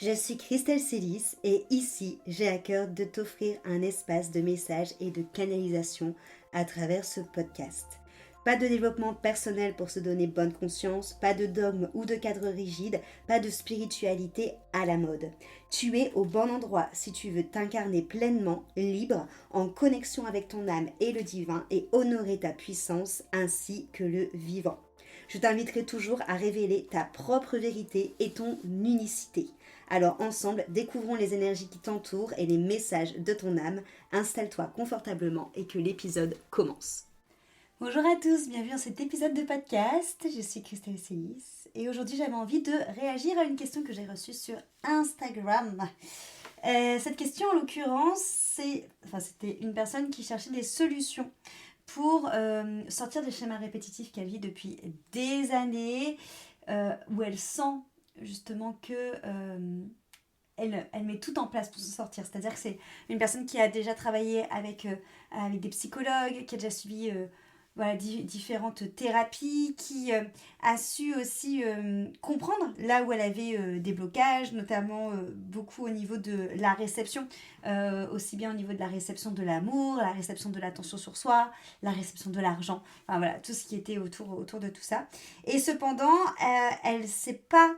Je suis Christelle Célis et ici, j'ai à cœur de t'offrir un espace de messages et de canalisation à travers ce podcast. Pas de développement personnel pour se donner bonne conscience, pas de dogme ou de cadre rigide, pas de spiritualité à la mode. Tu es au bon endroit si tu veux t'incarner pleinement, libre, en connexion avec ton âme et le divin et honorer ta puissance ainsi que le vivant. Je t'inviterai toujours à révéler ta propre vérité et ton unicité. Alors ensemble, découvrons les énergies qui t'entourent et les messages de ton âme. Installe-toi confortablement et que l'épisode commence. Bonjour à tous, bienvenue dans cet épisode de podcast. Je suis Christelle Célis et aujourd'hui j'avais envie de réagir à une question que j'ai reçue sur Instagram. Cette question en l'occurrence, c'était une personne qui cherchait des solutions pour sortir des schémas répétitifs qu'elle vit depuis des années, où elle sent justement que elle met tout en place pour s'en sortir. C'est-à-dire que c'est une personne qui a déjà travaillé avec des psychologues, qui a déjà suivi différentes thérapies, qui a su aussi comprendre là où elle avait des blocages, notamment beaucoup au niveau de la réception, aussi bien au niveau de la réception de l'amour, la réception de l'attention sur soi, la réception de l'argent, enfin voilà, tout ce qui était autour de tout ça. Et cependant, elle ne sait pas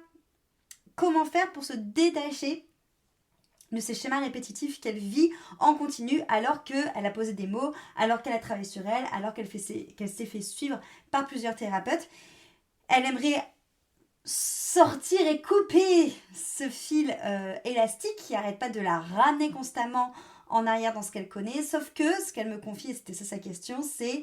comment faire pour se détacher de ces schémas répétitifs qu'elle vit en continu alors qu'elle a posé des mots, alors qu'elle a travaillé sur elle, alors qu'elle s'est fait suivre par plusieurs thérapeutes. Elle aimerait sortir et couper ce fil élastique qui n'arrête pas de la ramener constamment en arrière dans ce qu'elle connaît, sauf que ce qu'elle me confie, et c'était ça sa question, c'est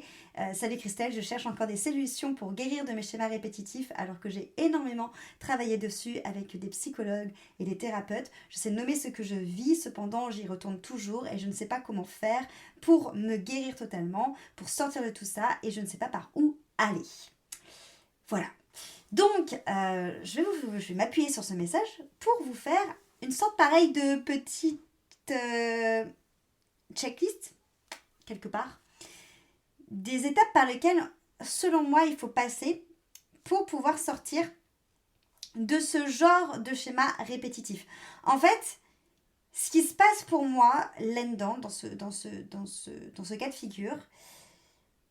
salut Christelle, je cherche encore des solutions pour guérir de mes schémas répétitifs alors que j'ai énormément travaillé dessus avec des psychologues et des thérapeutes. Je sais nommer ce que je vis, cependant j'y retourne toujours et je ne sais pas comment faire pour me guérir totalement, pour sortir de tout ça et je ne sais pas par où aller. Voilà. Donc, je vais m'appuyer sur ce message pour vous faire une sorte pareille de petite checklist, quelque part, des étapes par lesquelles, selon moi, il faut passer pour pouvoir sortir de ce genre de schéma répétitif. En fait, ce qui se passe pour moi là-dedans, dans ce cas de figure,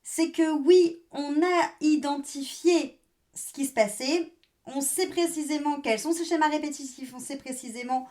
c'est que oui, on a identifié ce qui se passait, on sait précisément quels sont ces schémas répétitifs, on sait précisément,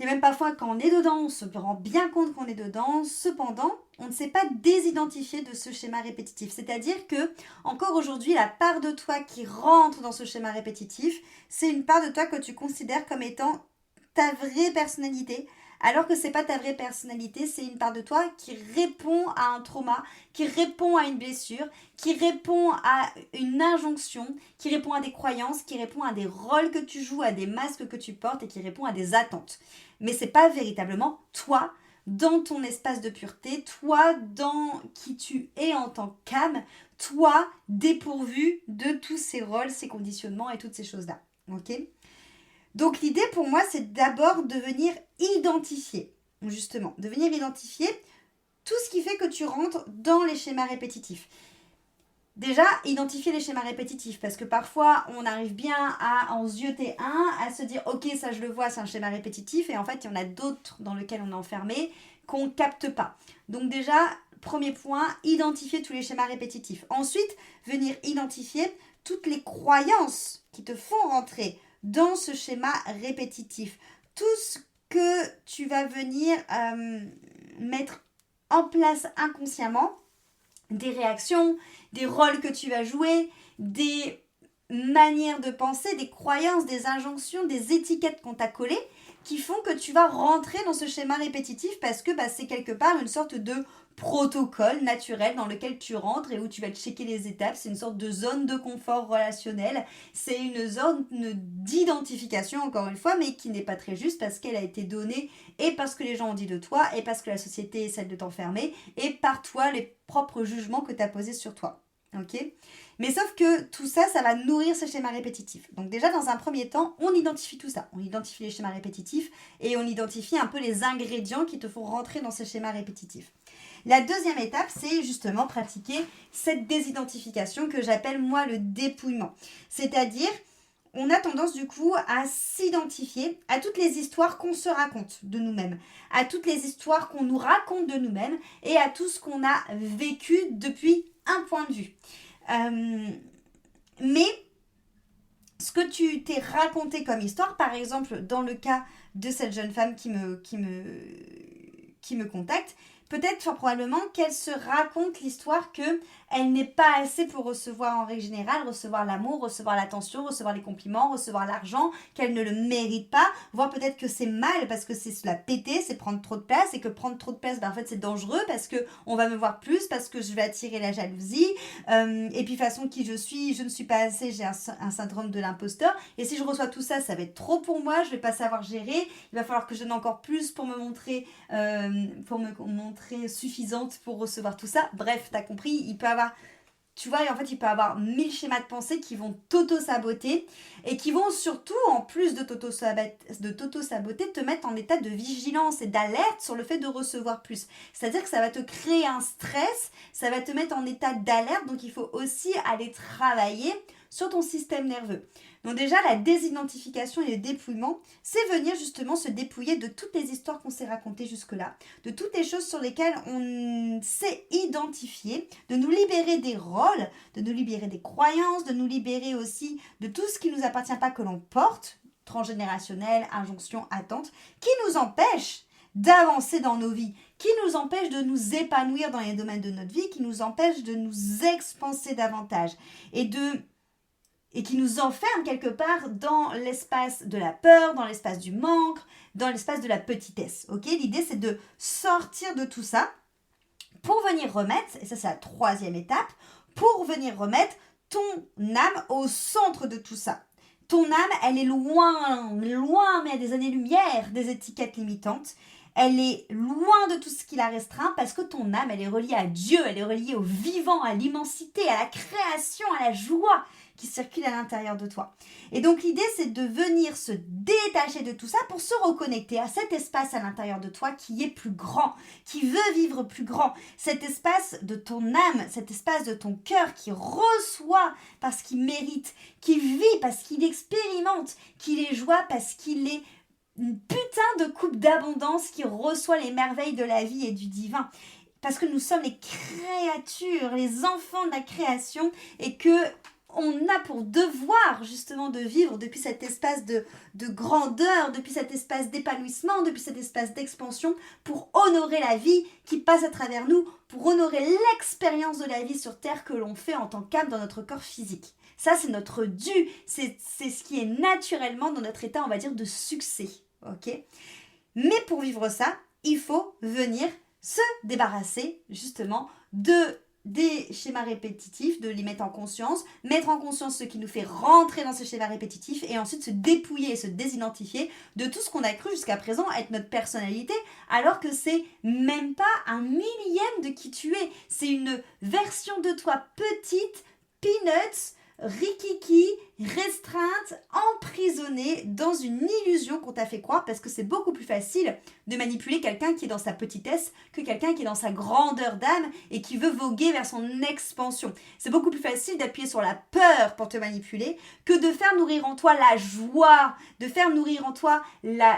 et même parfois quand on est dedans, on se rend bien compte qu'on est dedans, cependant, on ne sait pas désidentifier de ce schéma répétitif. C'est-à-dire que, encore aujourd'hui, la part de toi qui rentre dans ce schéma répétitif, c'est une part de toi que tu considères comme étant ta vraie personnalité, alors que c'est pas ta vraie personnalité, c'est une part de toi qui répond à un trauma, qui répond à une blessure, qui répond à une injonction, qui répond à des croyances, qui répond à des rôles que tu joues, à des masques que tu portes et qui répond à des attentes. Mais c'est pas véritablement toi dans ton espace de pureté, toi dans qui tu es en tant qu'âme, toi dépourvu de tous ces rôles, ces conditionnements et toutes ces choses-là. Ok ? Donc l'idée pour moi, c'est d'abord de venir identifier, justement, de venir identifier tout ce qui fait que tu rentres dans les schémas répétitifs. Déjà, identifier les schémas répétitifs, parce que parfois, on arrive bien à en zioter un, à se dire, ok, ça je le vois, c'est un schéma répétitif, et en fait, il y en a d'autres dans lesquels on est enfermé qu'on ne capte pas. Donc déjà, premier point, identifier tous les schémas répétitifs. Ensuite, venir identifier toutes les croyances qui te font rentrer dans ce schéma répétitif. Tout ce que tu vas venir mettre en place inconsciemment, des réactions, des rôles que tu vas jouer, des manières de penser, des croyances, des injonctions, des étiquettes qu'on t'a collées qui font que tu vas rentrer dans ce schéma répétitif parce que c'est quelque part une sorte de protocole naturel dans lequel tu rentres et où tu vas checker les étapes. C'est une sorte de zone de confort relationnel. C'est une zone d'identification, encore une fois, mais qui n'est pas très juste parce qu'elle a été donnée et parce que les gens ont dit de toi et parce que la société essaie de t'enfermer et par toi, les propres jugements que tu as posés sur toi. Ok ? Mais sauf que tout ça, ça va nourrir ce schéma répétitif. Donc déjà, dans un premier temps, on identifie tout ça. On identifie les schémas répétitifs et on identifie un peu les ingrédients qui te font rentrer dans ces schémas répétitifs. La deuxième étape, c'est justement pratiquer cette désidentification que j'appelle moi le dépouillement. C'est-à-dire on a tendance du coup à s'identifier à toutes les histoires qu'on se raconte de nous-mêmes, à toutes les histoires qu'on nous raconte de nous-mêmes et à tout ce qu'on a vécu depuis un point de vue. Mais ce que tu t'es raconté comme histoire, par exemple dans le cas de cette jeune femme qui me contacte, peut-être fort probablement qu'elle se raconte l'histoire que elle n'est pas assez pour recevoir en règle générale, recevoir l'amour, recevoir l'attention, recevoir les compliments, recevoir l'argent, qu'elle ne le mérite pas, voire peut-être que c'est mal parce que c'est se la péter, c'est prendre trop de place et que prendre trop de place, en fait c'est dangereux parce que on va me voir plus, parce que je vais attirer la jalousie et puis façon qui je ne suis pas assez, j'ai un syndrome de l'imposteur et si je reçois tout ça, ça va être trop pour moi, je vais pas savoir gérer, il va falloir que je donne encore plus pour me montrer suffisante pour recevoir tout ça. Bref, t'as compris, il peut avoir, tu vois, en fait, il peut avoir 1000 schémas de pensée qui vont t'auto-saboter et qui vont surtout, en plus de t'auto-saboter, te mettre en état de vigilance et d'alerte sur le fait de recevoir plus. C'est-à-dire que ça va te créer un stress, ça va te mettre en état d'alerte, donc il faut aussi aller travailler sur ton système nerveux. Donc déjà, la désidentification et le dépouillement, c'est venir justement se dépouiller de toutes les histoires qu'on s'est racontées jusque-là, de toutes les choses sur lesquelles on s'est identifié, de nous libérer des rôles, de nous libérer des croyances, de nous libérer aussi de tout ce qui ne nous appartient pas que l'on porte, transgénérationnel, injonction, attente, qui nous empêche d'avancer dans nos vies, qui nous empêche de nous épanouir dans les domaines de notre vie, qui nous empêche de nous expanser davantage et qui nous enferme quelque part dans l'espace de la peur, dans l'espace du manque, dans l'espace de la petitesse. Ok, l'idée c'est de sortir de tout ça pour venir remettre, et ça c'est la troisième étape, pour venir remettre ton âme au centre de tout ça. Ton âme, elle est loin, mais à des années-lumière des étiquettes limitantes. Elle est loin de tout ce qui la restreint parce que ton âme, elle est reliée à Dieu, elle est reliée au vivant, à l'immensité, à la création, à la joie qui circule à l'intérieur de toi. Et donc l'idée, c'est de venir se détacher de tout ça pour se reconnecter à cet espace à l'intérieur de toi qui est plus grand, qui veut vivre plus grand. Cet espace de ton âme, cet espace de ton cœur qui reçoit parce qu'il mérite, qui vit parce qu'il expérimente, qu'il est joie parce qu'il est une putain de coupe d'abondance qui reçoit les merveilles de la vie et du divin. Parce que nous sommes les créatures, les enfants de la création et que on a pour devoir justement de vivre depuis cet espace de grandeur, depuis cet espace d'épanouissement, depuis cet espace d'expansion pour honorer la vie qui passe à travers nous, pour honorer l'expérience de la vie sur Terre que l'on fait en tant qu'âme dans notre corps physique. Ça, c'est notre dû, c'est ce qui est naturellement dans notre état, on va dire, de succès. Ok ? Mais pour vivre ça, il faut venir se débarrasser justement des schémas répétitifs, de les mettre en conscience ce qui nous fait rentrer dans ce schéma répétitif et ensuite se dépouiller et se désidentifier de tout ce qu'on a cru jusqu'à présent être notre personnalité alors que c'est même pas un millième de qui tu es. C'est une version de toi petite, peanuts, rikiki, restreinte, emprisonnée dans une illusion qu'on t'a fait croire parce que c'est beaucoup plus facile de manipuler quelqu'un qui est dans sa petitesse que quelqu'un qui est dans sa grandeur d'âme et qui veut voguer vers son expansion. C'est beaucoup plus facile d'appuyer sur la peur pour te manipuler que de faire nourrir en toi la joie, de faire nourrir en toi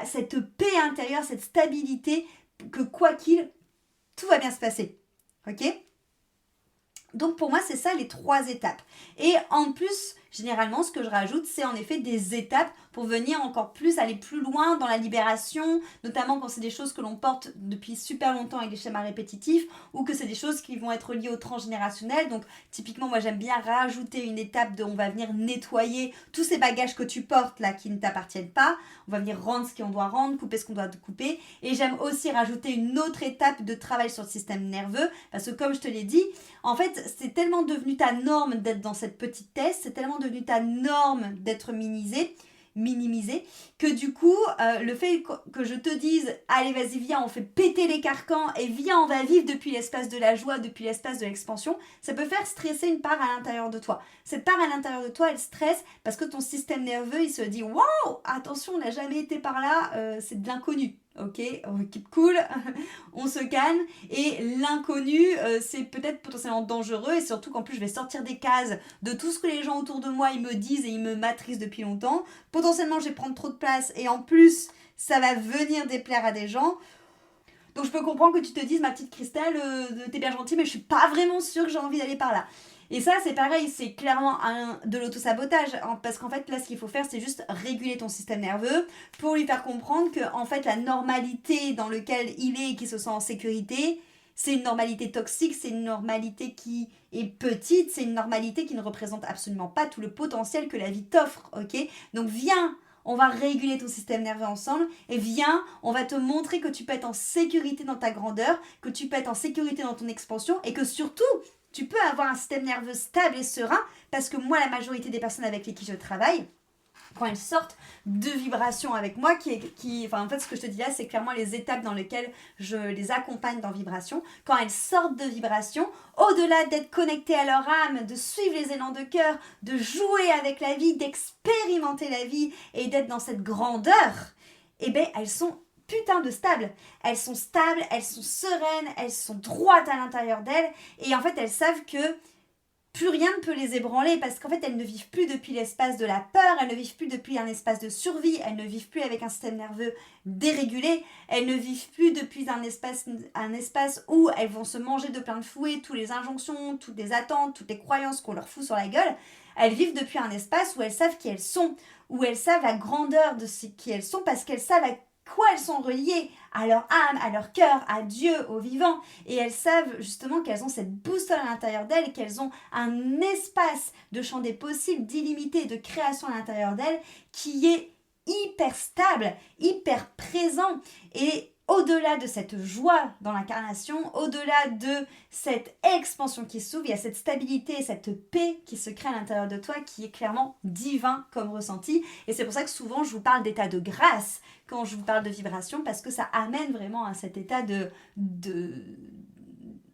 cette paix intérieure, cette stabilité que quoi qu'il, tout va bien se passer. Ok ? Donc pour moi, c'est ça les 3 étapes. Et en plus, généralement, ce que je rajoute, c'est en effet des étapes pour venir encore plus aller plus loin dans la libération, notamment quand c'est des choses que l'on porte depuis super longtemps avec des schémas répétitifs ou que c'est des choses qui vont être liées au transgénérationnel. Donc typiquement, moi j'aime bien rajouter une étape de on va venir nettoyer tous ces bagages que tu portes là qui ne t'appartiennent pas. On va venir rendre ce qu'on doit rendre, couper ce qu'on doit couper. Et j'aime aussi rajouter une autre étape de travail sur le système nerveux parce que comme je te l'ai dit, en fait, c'est tellement devenu ta norme d'être dans cette petitesse, c'est tellement devenu ta norme d'être minimisé, que du coup, le fait que je te dise « Allez, vas-y, viens, on fait péter les carcans et viens, on va vivre depuis l'espace de la joie, depuis l'espace de l'expansion », ça peut faire stresser une part à l'intérieur de toi. cette part à l'intérieur de toi, elle stresse parce que ton système nerveux, il se dit « Waouh, attention, on n'a jamais été par là, c'est de l'inconnu. » Ok, on keep cool, on se calme. Et l'inconnu, c'est peut-être potentiellement dangereux. Et surtout qu'en plus, je vais sortir des cases de tout ce que les gens autour de moi, ils me disent et ils me matrisent depuis longtemps. Potentiellement, je vais prendre trop de place. Et en plus, ça va venir déplaire à des gens. Donc je peux comprendre que tu te dises, ma petite Christelle, t'es bien gentille, mais je suis pas vraiment sûre que j'ai envie d'aller par là. Et ça, c'est pareil, c'est clairement de l'autosabotage. Parce qu'en fait, là, ce qu'il faut faire, c'est juste réguler ton système nerveux pour lui faire comprendre que, en fait, la normalité dans laquelle il est et qu'il se sent en sécurité, c'est une normalité toxique, c'est une normalité qui est petite, c'est une normalité qui ne représente absolument pas tout le potentiel que la vie t'offre, ok? Donc viens, on va réguler ton système nerveux ensemble et viens, on va te montrer que tu peux être en sécurité dans ta grandeur, que tu peux être en sécurité dans ton expansion et que surtout, tu peux avoir un système nerveux stable et serein parce que moi, la majorité des personnes avec lesquelles je travaille, quand elles sortent de vibration avec moi, en fait, ce que je te dis là, c'est clairement les étapes dans lesquelles je les accompagne dans vibration. Quand elles sortent de vibration, au-delà d'être connectées à leur âme, de suivre les élans de cœur, de jouer avec la vie, d'expérimenter la vie et d'être dans cette grandeur, eh bien, elles sont putain de stables. Elles sont stables, elles sont sereines, elles sont droites à l'intérieur d'elles et en fait, elles savent que plus rien ne peut les ébranler parce qu'en fait elles ne vivent plus depuis l'espace de la peur, elles ne vivent plus depuis un espace de survie, elles ne vivent plus avec un système nerveux dérégulé, elles ne vivent plus depuis un espace où elles vont se manger de plein de fouet toutes les injonctions, toutes les attentes, toutes les croyances qu'on leur fout sur la gueule. Elles vivent depuis un espace où elles savent qui elles sont, où elles savent la grandeur de ce qui elles sont parce qu'elles savent à quoi elles sont reliées, à leur âme, à leur cœur, à Dieu, au vivant. Et elles savent justement qu'elles ont cette boussole à l'intérieur d'elles et qu'elles ont un espace de champ des possibles, d'illimité, de création à l'intérieur d'elles qui est hyper stable, hyper présent. Et au-delà de cette joie dans l'incarnation, au-delà de cette expansion qui s'ouvre, il y a cette stabilité et cette paix qui se crée à l'intérieur de toi qui est clairement divin comme ressenti. Et c'est pour ça que souvent je vous parle d'état de grâce quand je vous parle de vibration parce que ça amène vraiment à cet état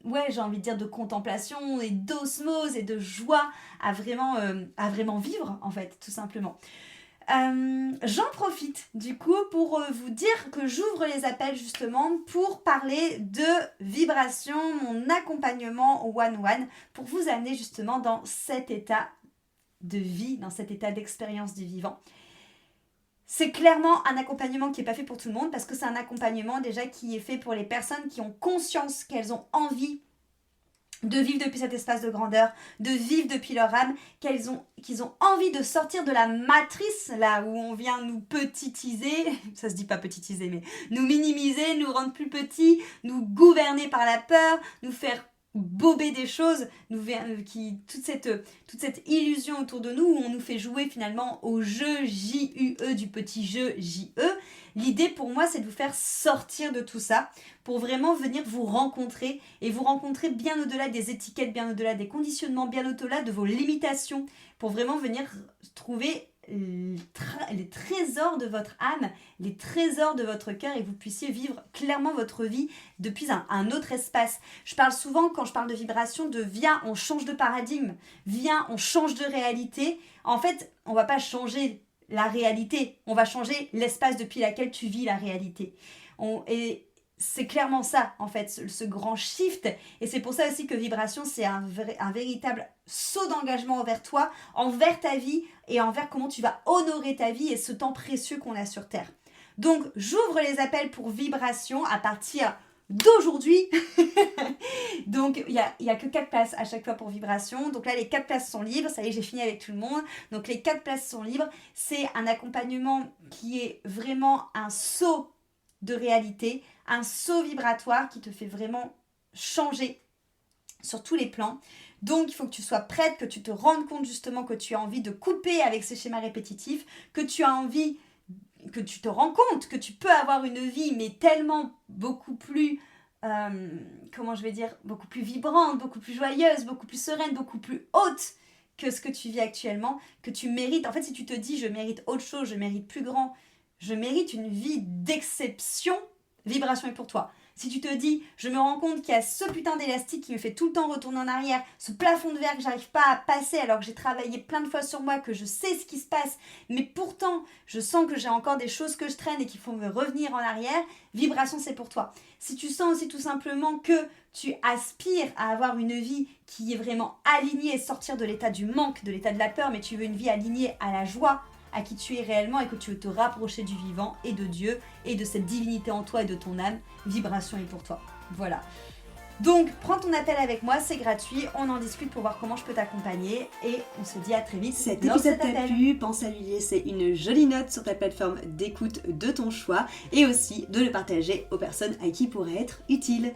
ouais, j'ai envie de dire de contemplation et d'osmose et de joie à vraiment vivre en fait, tout simplement. J'en profite du coup pour vous dire que j'ouvre les appels justement pour parler de vibration, mon accompagnement one-one pour vous amener justement dans cet état de vie, dans cet état d'expérience du vivant. C'est clairement un accompagnement qui n'est pas fait pour tout le monde parce que c'est un accompagnement déjà qui est fait pour les personnes qui ont conscience qu'elles ont envie de vivre depuis cet espace de grandeur, de vivre depuis leur âme, qu'ils ont envie de sortir de la matrice, là où on vient nous petitiser, ça se dit pas petitiser, mais nous minimiser, nous rendre plus petits, nous gouverner par la peur, nous faire bober des choses, toute cette illusion autour de nous où on nous fait jouer finalement au jeu J-U-E, du petit jeu J-E. L'idée pour moi, c'est de vous faire sortir de tout ça pour vraiment venir vous rencontrer et vous rencontrer bien au-delà des étiquettes, bien au-delà des conditionnements, bien au-delà de vos limitations pour vraiment venir trouver les trésors de votre âme, les trésors de votre cœur et que vous puissiez vivre clairement votre vie depuis un autre espace. Je parle souvent, quand je parle de vibration, de viens, on change de paradigme, viens, on change de réalité. En fait, on ne va pas changer la réalité, on va changer l'espace depuis lequel tu vis la réalité. Et c'est clairement ça, en fait, ce grand shift. Et c'est pour ça aussi que vibration, c'est un véritable saut d'engagement envers toi, envers ta vie et envers comment tu vas honorer ta vie et ce temps précieux qu'on a sur Terre. Donc, j'ouvre les appels pour vibration à partir d'aujourd'hui. Donc, il y a que 4 places à chaque fois pour vibration. Donc là, les 4 places sont libres. Ça y est, j'ai fini avec tout le monde. Donc, les 4 places sont libres. C'est un accompagnement qui est vraiment un saut de réalité, un saut vibratoire qui te fait vraiment changer sur tous les plans. Donc, il faut que tu sois prête, que tu te rendes compte justement que tu as envie de couper avec ces schémas répétitifs, que tu as envie, que tu te rends compte que tu peux avoir une vie, mais tellement beaucoup plus, beaucoup plus vibrante, beaucoup plus joyeuse, beaucoup plus sereine, beaucoup plus haute que ce que tu vis actuellement, que tu mérites. En fait, si tu te dis, je mérite autre chose, je mérite plus grand, je mérite une vie d'exception, vibration est pour toi. Si tu te dis, je me rends compte qu'il y a ce putain d'élastique qui me fait tout le temps retourner en arrière, ce plafond de verre que j'arrive pas à passer alors que j'ai travaillé plein de fois sur moi, que je sais ce qui se passe, mais pourtant je sens que j'ai encore des choses que je traîne et qu'il faut me revenir en arrière, vibration c'est pour toi. Si tu sens aussi tout simplement que tu aspires à avoir une vie qui est vraiment alignée, sortir de l'état du manque, de l'état de la peur, mais tu veux une vie alignée à la joie, à qui tu es réellement et que tu veux te rapprocher du vivant et de Dieu et de cette divinité en toi et de ton âme, vibration est pour toi. Voilà. Donc, prends ton appel avec moi, c'est gratuit, on en discute pour voir comment je peux t'accompagner et on se dit à très vite. Cet épisode t'a plu, pense à lui laisser une jolie note sur ta plateforme d'écoute de ton choix et aussi de le partager aux personnes à qui il pourrait être utile.